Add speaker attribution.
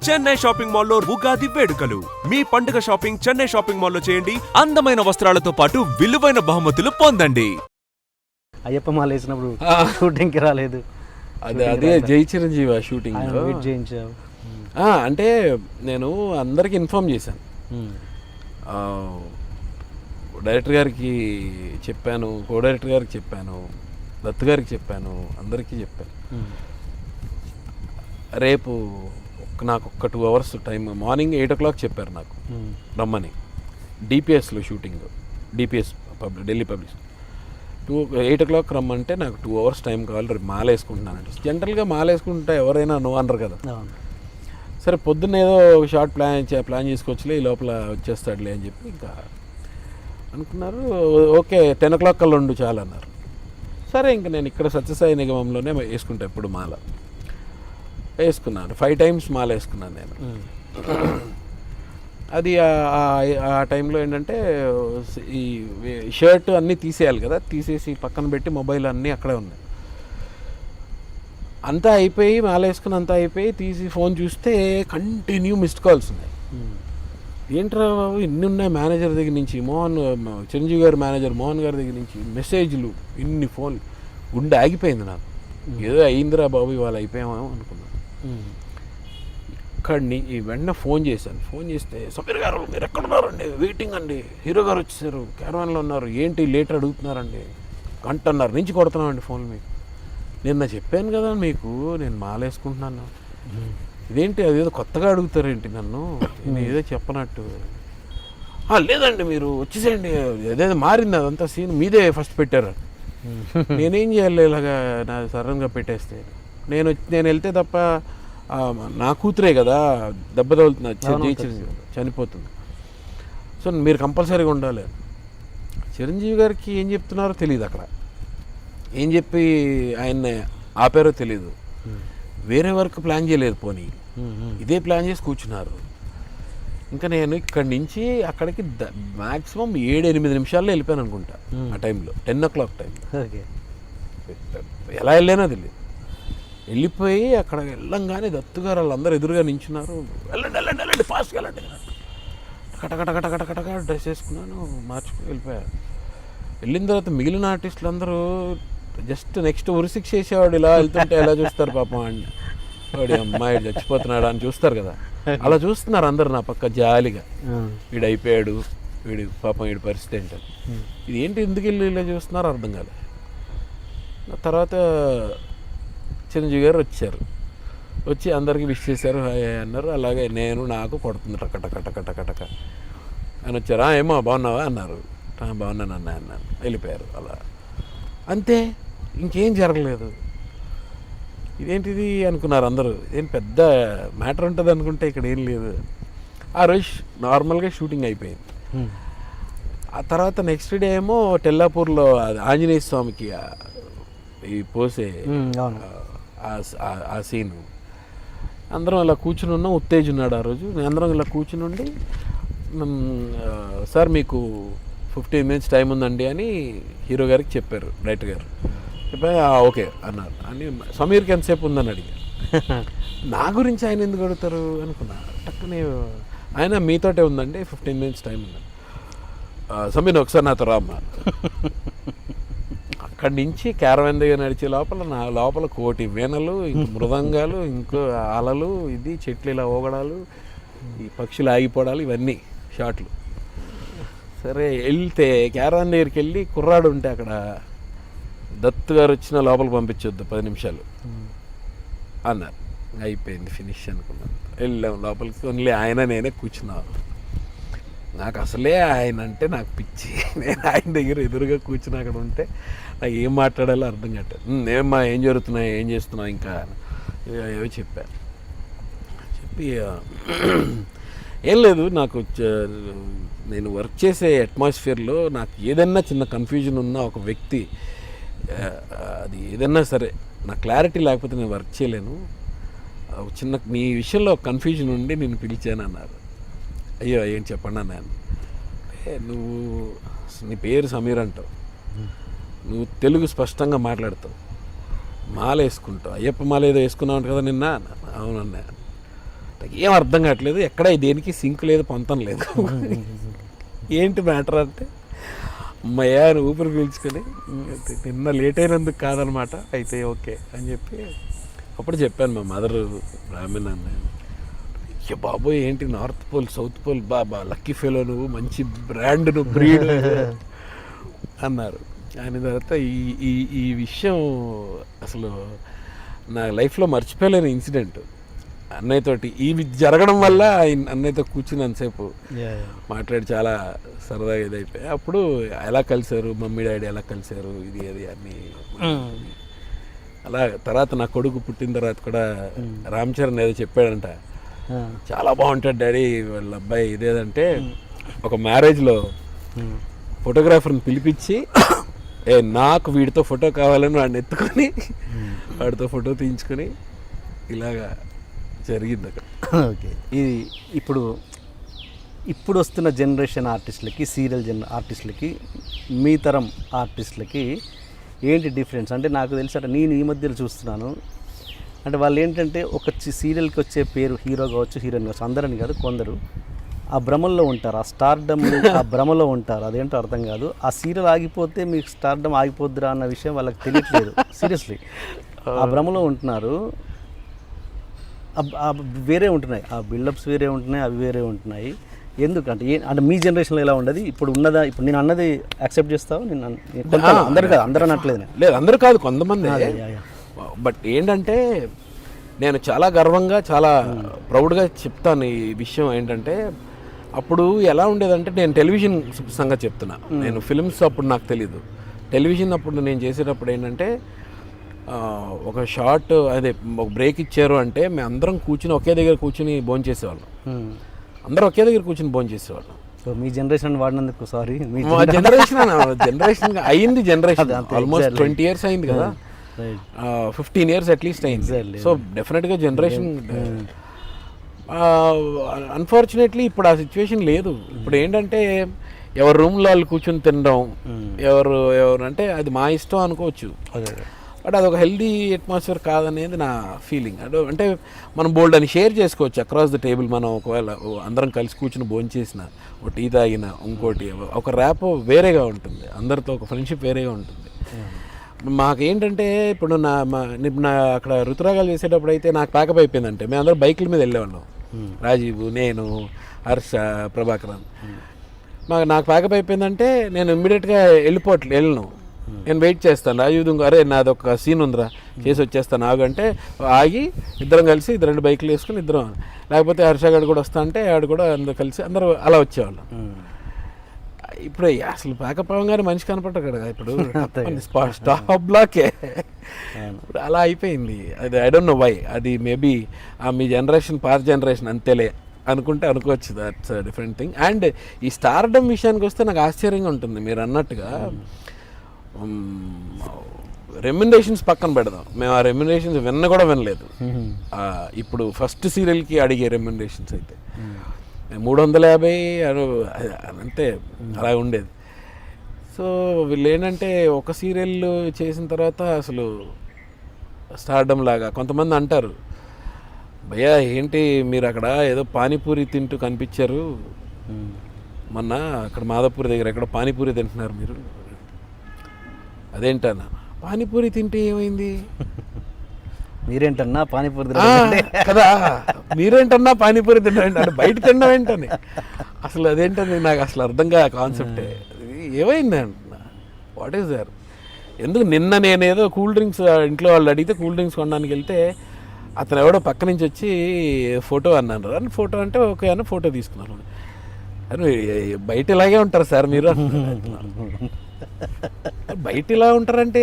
Speaker 1: Chennai shopping మాల్లో ఉగాది వేడుకలు. మీ పండుగ షాపింగ్ చెన్నై షాపింగ్ మాల్లో చేయండి. అందమైన వస్త్రాలతో పాటు విలువైన బహుమతులు పొందండి.
Speaker 2: అయ్యప్ప మాల వేసినప్పుడు షూటింగ్కి రాలేదు.
Speaker 3: అదే జై చిరంజీవి షూటింగ్
Speaker 2: వెయిట్ చేయించావు.
Speaker 3: అంటే నేను అందరికి ఇన్ఫార్మ్ చేశాను. డైరెక్టర్ గారికి చెప్పాను, కో డైరెక్టర్ గారికి చెప్పాను, దత్తు గారికి చెప్పాను, అందరికీ చెప్పాను. రేపు నాకు ఒక్క 2 hours టైం, మార్నింగ్ 8 o'clock చెప్పారు నాకు రమ్మని. డిపిఎస్లో shooting, DPS Delhi public. 8 o'clock రమ్మంటే నాకు 2 hours టైం కావాలి, రేపు మాల వేసుకుంటున్నానంటే. జనరల్గా మాల వేసుకుంటే ఎవరైనా నువ్వు అనరు కదా. సరే పొద్దున్న ఏదో ఒక షార్ట్ ప్లాన్ చేసుకోవచ్చులే, ఈ లోపల వచ్చేస్తాడులే అని చెప్పి ఇంకా అనుకున్నారు. ఓకే 10 o'clock కల్లా ఉండు చాలు అన్నారు. సరే ఇంకా నేను ఇక్కడ సత్యసాయి నిగమంలోనే వేసుకుంటా ఎప్పుడు మాల. వేసుకున్నాను 5 times మాల వేసుకున్నాను నేను. అది ఆ టైంలో ఏంటంటే ఈ షర్ట్ అన్నీ తీసేయాలి కదా, తీసేసి పక్కన పెట్టి మొబైల్ అన్నీ అక్కడే ఉన్నాయి. అంతా అయిపోయి మాల వేసుకుని అంతా అయిపోయి తీసి ఫోన్ చూస్తే కంటిన్యూ మిస్డ్ కాల్స్ ఉన్నాయి. ఏంట్రా బాబు ఇన్ని ఉన్నాయి, మేనేజర్ దగ్గర నుంచి చిరంజీవి గారి మేనేజర్ మోహన్ గారి దగ్గర నుంచి మెసేజ్లు, ఇన్ని ఫోన్లు. గుండె ఆగిపోయింది నాకు. ఏదో అయిందిరా బాబు ఇవాళ అయిపోయామేమో అనుకున్నాను. ఇక్కడిని వెంటనే ఫోన్ చేశాను. ఫోన్ చేస్తే సమీర్ గారు మీరు ఎక్కడున్నారండి, వెయిటింగ్ అండి, హీరో గారు వచ్చేసారు, క్యారవాన్లో ఉన్నారు, ఏంటి లేట్ అడుగుతున్నారండి, 1.5 నుంచి కొడుతున్నామండి ఫోన్లు మీకు. నిన్న చెప్పాను కదా మీకు నేను మాల వేసుకుంటున్నాను, ఇదేంటి అదేదో కొత్తగా అడుగుతారేంటి నన్ను, నేను ఏదో చెప్పనట్టు. లేదండి మీరు వచ్చేసేయండి, అదేదో మారింది అదంతా సీన్, మీదే ఫస్ట్ పెట్టారు. నేనేం చేయాలి ఇలాగా నా సడన్గా పెట్టేస్తే. నేను వెళ్తే తప్ప నా కూతురే కదా దెబ్బ తగులుతుంది, చనిపోతుంది. సో మీరు కంపల్సరీగా ఉండాలి. చిరంజీవి గారికి ఏం చెప్తున్నారో తెలియదు, అక్కడ ఏం చెప్పి ఆయన్ని ఆపారో తెలీదు. వేరే వర్క్ ప్లాన్ చేయలేదు, పోనీ ఇదే ప్లాన్ చేసి కూర్చున్నారు. ఇంకా నేను ఇక్కడి నుంచి అక్కడికి మ్యాక్సిమం 7-8 నిమిషాల్లో వెళ్ళిపోయాను అనుకుంటా. ఆ టైంలో 10 o'clock టైం. ఎలా వెళ్ళానో తెలియదు. వెళ్ళిపోయి అక్కడ వెళ్ళంగానే దత్తుగారు వాళ్ళందరూ ఎదురుగా నించున్నారు. వెళ్ళండి వెళ్ళండి వెళ్ళండి ఫాస్ట్గా వెళ్ళండి. కటకటకటకటకటక డ్రెస్ వేసుకున్నాను, మార్చుకుని వెళ్ళిపోయారు. వెళ్ళిన తర్వాత మిగిలిన ఆర్టిస్టులు అందరూ జస్ట్ నెక్స్ట్ ఉరిశిక్ష చేసేవాడు ఇలా వెళ్తుంటే ఎలా చూస్తారు పాపం అండి, వాడి అమ్మాయి చచ్చిపోతున్నాడు అని చూస్తారు కదా, అలా చూస్తున్నారు అందరు నా పక్క జాలిగా. వీడు అయిపోయాడు, వీడి పాపం వీడి పరిస్థితి ఏంటని. ఇది ఏంటి ఎందుకు వెళ్ళి ఇలా చూస్తున్నారు అర్థం కాలేదు. తర్వాత చిరంజీవి గారు వచ్చారు, వచ్చి అందరికీ విష్ చేశారు, హాయ్ అన్నారు. అలాగే నాకు కొడుతుంది టకటకటకటకటక అని వచ్చారు. ఏమో బాగున్నావా అన్నారు. బాగున్నాను అన్నాను. వెళ్ళిపోయారు. అలా అంతే, ఇంకేం జరగలేదు. ఇదేంటిది అనుకున్నారు అందరూ, ఏం పెద్ద మ్యాటర్ ఉంటుంది అనుకుంటే ఇక్కడ ఏం లేదు. ఆ రోజు నార్మల్గా షూటింగ్ అయిపోయింది. ఆ తర్వాత నెక్స్ట్ డే ఏమో టెల్లాపూర్లో ఆంజనేయ స్వామికి ఈ పోసే ఆ సీను అందరం ఇలా కూర్చుని ఉన్నాం. ఉత్తేజ్ ఉన్నాడు ఆ రోజు. అందరం ఇలా కూర్చుని ఉండి, సార్ మీకు 15 minutes టైం ఉందండి అని హీరో గారికి చెప్పారు డైరెక్టర్ గారు. చెప్పారు ఓకే అన్నారు. అని సమీర్కి ఎంతసేపు ఉందని అడిగారు. నా గురించి ఆయన ఎందుకు అడుగుతారు అనుకున్నా. టక్కునే ఆయన మీతోటే ఉందండి 15 minutes టైం ఉందండి. సమీర్ ఒకసారి నాతో రామ్మా. అక్కడి నుంచి క్యారవాన్ దగ్గర నడిచే లోపల నా లోపల కోటి వీణలు, ఇంక మృదంగాలు, ఇంకో అలలు, ఇది చెట్లు ఇలా ఊగడాలు, ఈ పక్షులు ఆగిపోవడాలు, ఇవన్నీ షాట్లు. సరే వెళ్తే క్యారవాన్ దగ్గరికి వెళ్ళి కుర్రాడు ఉంటే అక్కడ దత్తు గారు వచ్చిన లోపల పంపించొద్దు 10 నిమిషాలు అన్నారు. అయిపోయింది ఫినిష్ అనుకున్నాను. వెళ్ళాం లోపలికి. ఓన్లీ ఆయన నేనే కూర్చున్నాను. నాకు అసలే ఆయన అంటే నాకు పిచ్చి. నేను ఆయన దగ్గర ఎదురుగా కూర్చుని అక్కడ ఉంటే నాకు ఏం మాట్లాడాలో అర్థం కావట్లేదు. ఏమ్మా ఏం జరుగుతున్నాయి, ఏం చేస్తున్నావు, ఇంకా ఏవో చెప్పాను. చెప్పి ఏం లేదు, నాకు నేను వర్క్ చేసే అట్మాస్ఫియర్లో నాకు ఏదన్నా చిన్న కన్ఫ్యూజన్ ఉన్న ఒక వ్యక్తి, అది ఏదన్నా సరే నా క్లారిటీ లేకపోతే నేను వర్క్ చేయలేను. చిన్న నీ విషయంలో కన్ఫ్యూజన్ ఉండి నేను పిలిచాను అన్నారు. అయ్యో ఏం చెప్పండి అన్నాను. నువ్వు నీ పేరు సమీర్ అంటావు, నువ్వు తెలుగు స్పష్టంగా మాట్లాడతావు, మాల వేసుకుంటావు, అయ్యప్ప మాల ఏదో వేసుకున్నావు కదా నిన్న. అవునన్నా. ఏం అర్థం కావట్లేదు, ఎక్కడ దేనికి సింక్ లేదు, పొంతం లేదు. ఏంటి మ్యాటర్ అంటే అమ్మయ్యా అని ఊపిరి పీల్చుకొని నిన్న లేట్ అయినందుకు కాదనమాట, అయితే ఓకే అని చెప్పి అప్పుడు చెప్పాను. మా మదర్ బ్రాహ్మణ్ అన్న, అయ్యో బాబోయ్ ఏంటి నార్త్ పోల్ సౌత్ పోల్, బాబా లక్కీ ఫెలో నువ్వు, మంచి బ్రాండ్ నువ్వు, బ్రీడ్ అన్నారు. ఆయన తర్వాత ఈ విషయం అసలు నా లైఫ్లో మర్చిపోలేని ఇన్సిడెంట్. అన్నయ్యతోటి ఇవి జరగడం వల్ల అన్నయ్యతో కూర్చున్నంతసేపు మాట్లాడి చాలా సరదాగా ఇదైపోయి, అప్పుడు ఎలా కలిశారు, మమ్మీ డాడీ ఎలా కలిశారు, ఇది అది అన్నీ. అలా తర్వాత నా కొడుకు పుట్టిన తర్వాత కూడా రామ్ చరణ్ ఏదో చెప్పాడంట, చాలా బాగుంటాడు డాడీ వాళ్ళ అబ్బాయి ఇదేదంటే, ఒక మ్యారేజ్లో ఫోటోగ్రాఫర్ని పిలిపించి నాకు వీడితో ఫోటో కావాలని వాడిని ఎత్తుకొని వాడితో ఫోటో తీయించుకొని ఇలాగా జరిగింది అక్కడ.
Speaker 2: ఓకే, ఇది ఇప్పుడు వస్తున్న జనరేషన్ ఆర్టిస్టులకి, సీరియల్ ఆర్టిస్టులకి, మీ తరం ఆర్టిస్టులకి ఏంటి డిఫరెన్స్ అంటే నాకు తెలిసి అంటే నేను ఈ మధ్యలో చూస్తున్నాను అంటే వాళ్ళు ఏంటంటే ఒక సీరియల్కి వచ్చే పేరు హీరో కావచ్చు, హీరోయిన్ కావచ్చు, అందరని కాదు, కొందరు ఆ భ్రమల్లో ఉంటారు, ఆ స్టార్డమ్ ఆ భ్రమలో ఉంటారు, అదేంటో అర్థం కాదు. ఆ సీరియల్ ఆగిపోతే మీకు స్టార్డమ్ ఆగిపోద్దురా అన్న విషయం వాళ్ళకి తెలియట్లేదు. సీరియస్లీ ఆ భ్రమలో ఉంటున్నారు. వేరే ఉంటున్నాయి, ఆ బిల్డప్స్ వేరే ఉంటున్నాయి, అవి వేరే ఉంటున్నాయి. ఎందుకంటే అంటే మీ జనరేషన్లో ఎలా ఉండదు, ఇప్పుడు ఉన్నదా? ఇప్పుడు నేను అన్నది యాక్సెప్ట్ చేస్తావు? నేను అందరు కాదు, అందరూ అనట్లేదు,
Speaker 3: లేదు అందరూ కాదు, కొంతమంది. బట్ ఏంటంటే నేను చాలా గర్వంగా చాలా ప్రౌడ్గా చెప్తాను ఈ విషయం. ఏంటంటే అప్పుడు ఎలా ఉండేదంటే, నేను టెలివిజన్ సంగతి చెప్తున్నా, నేను ఫిల్మ్స్ అప్పుడు నాకు తెలీదు. టెలివిజన్ అప్పుడు నేను చేసేటప్పుడు ఏంటంటే ఒక షార్ట్ అదే ఒక బ్రేక్ ఇచ్చారు అంటే మేము అందరం కూర్చుని ఒకే దగ్గర కూర్చుని భోంచేసేవాళ్ళం, అందరూ ఒకే దగ్గర కూర్చుని భోంచేసేవాళ్ళం.
Speaker 2: సో మీ జనరేషన్ వాడినందుకు సారీ,
Speaker 3: మా జనరేషన్ అయింది, జనరేషన్ ఆల్మోస్ట్ 20 years అయింది కదా, 15 years అట్లీస్ట్ అయింది. సో డెఫినెట్గా జనరేషన్. అన్ఫార్చునేట్లీ ఇప్పుడు ఆ సిచ్యువేషన్ లేదు. ఇప్పుడు ఏంటంటే ఎవరు రూమ్లో వాళ్ళు కూర్చొని తినడం, ఎవరు అంటే అది మా ఇష్టం అనుకోవచ్చు, బట్ అదొక హెల్దీ అట్మాస్ఫియర్ కాదనేది నా ఫీలింగ్. అంటే మనం బోల్డ్ అని షేర్ చేసుకోవచ్చు అక్రాస్ ద టేబుల్. మనం ఒకవేళ అందరం కలిసి కూర్చుని భోంచేసిన, ఒక టీ తాగిన, ఇంకోటి ఒక ర్యాప్ వేరేగా ఉంటుంది, అందరితో ఒక ఫ్రెండ్షిప్ వేరేగా ఉంటుంది. మాకేంటంటే ఇప్పుడు నా అక్కడ ఋతురాగాలు చేసేటప్పుడు అయితే నాకు ప్యాకప్ అయిపోయిందంటే మేము అందరూ బైకుల మీద వెళ్ళేవాళ్ళం, రాజీవ్, నేను, హర్ష, ప్రభాకరన్. నాకు ప్యాకప్ అయిపోయిందంటే నేను ఇమ్మీడియట్గా వెళ్ళను, నేను వెయిట్ చేస్తాను. రాజీవ్ అరే నాది ఒక సీన్ ఉందిరా చేసి వచ్చేస్తాను ఆగు అంటే ఆగి ఇద్దరం కలిసి 2 బైకులు వేసుకుని ఇద్దరం, లేకపోతే హర్ష గారు కూడా వస్తా అంటే ఆడు కూడా అందరూ కలిసి అందరూ అలా వచ్చేవాళ్ళం. ఇప్పుడు అసలు ప్యాకప్ అవ్వగానే మనిషి కనపడరు కదా, ఇప్పుడు స్టాప్ బ్లాకే ఇప్పుడు అలా అయిపోయింది. అది ఐ డోంట్ నో వై, అది మేబీ మీ జనరేషన్ పాత జనరేషన్ అంతేలే అనుకుంటే అనుకోవచ్చు, దట్స్ డిఫరెంట్ థింగ్. అండ్ ఈ స్టార్డమ్ విషయానికి వస్తే నాకు ఆశ్చర్యంగా ఉంటుంది, మీరు అన్నట్టుగా రెమ్యునరేషన్స్ పక్కన పెడదాం, మేము ఆ రెమ్యునరేషన్స్ కూడా వినలేదు. ఇప్పుడు ఫస్ట్ సీరియల్కి అడిగే రెమ్యునరేషన్స్ అయితే 350 అంతే అలా ఉండేది. సో వీళ్ళు ఏంటంటే ఒక సీరియల్ చేసిన తర్వాత అసలు స్టార్డమ్ లాగా కొంతమంది అంటారు, భయ్యా ఏంటి మీరు అక్కడ ఏదో పానీపూరి తింటూ కనిపించారు మొన్న, అక్కడ మాధవపూరి దగ్గర ఎక్కడ పానీపూరి తింటున్నారు మీరు, అదేంటన్నా పానీపూరి తింటే ఏమైంది,
Speaker 2: మీరేంటన్నా పానీపూరి
Speaker 3: కదా, మీరేంటన్నా పానీపూరి తినడం అంటే బయట తినడం ఏంటని, అసలు అదేంటని నాకు అసలు అర్థం కాదు కాన్సెప్టే. ఏమైంది అంటున్నా, వాట్ ఈస్ దర్? ఎందుకు నిన్న నేనేదో కూల్ డ్రింక్స్ ఇంట్లో వాళ్ళు అడిగితే కూల్ డ్రింక్స్ కొనడానికి వెళ్తే అతను ఎవడో పక్క నుంచి వచ్చి ఫోటో అన్నారు, అని ఫోటో అంటే ఓకే అని ఫోటో తీసుకున్నాను. అని బయట ఇలాగే ఉంటారు సార్ మీరు, బయట ఇలా ఉంటారంటే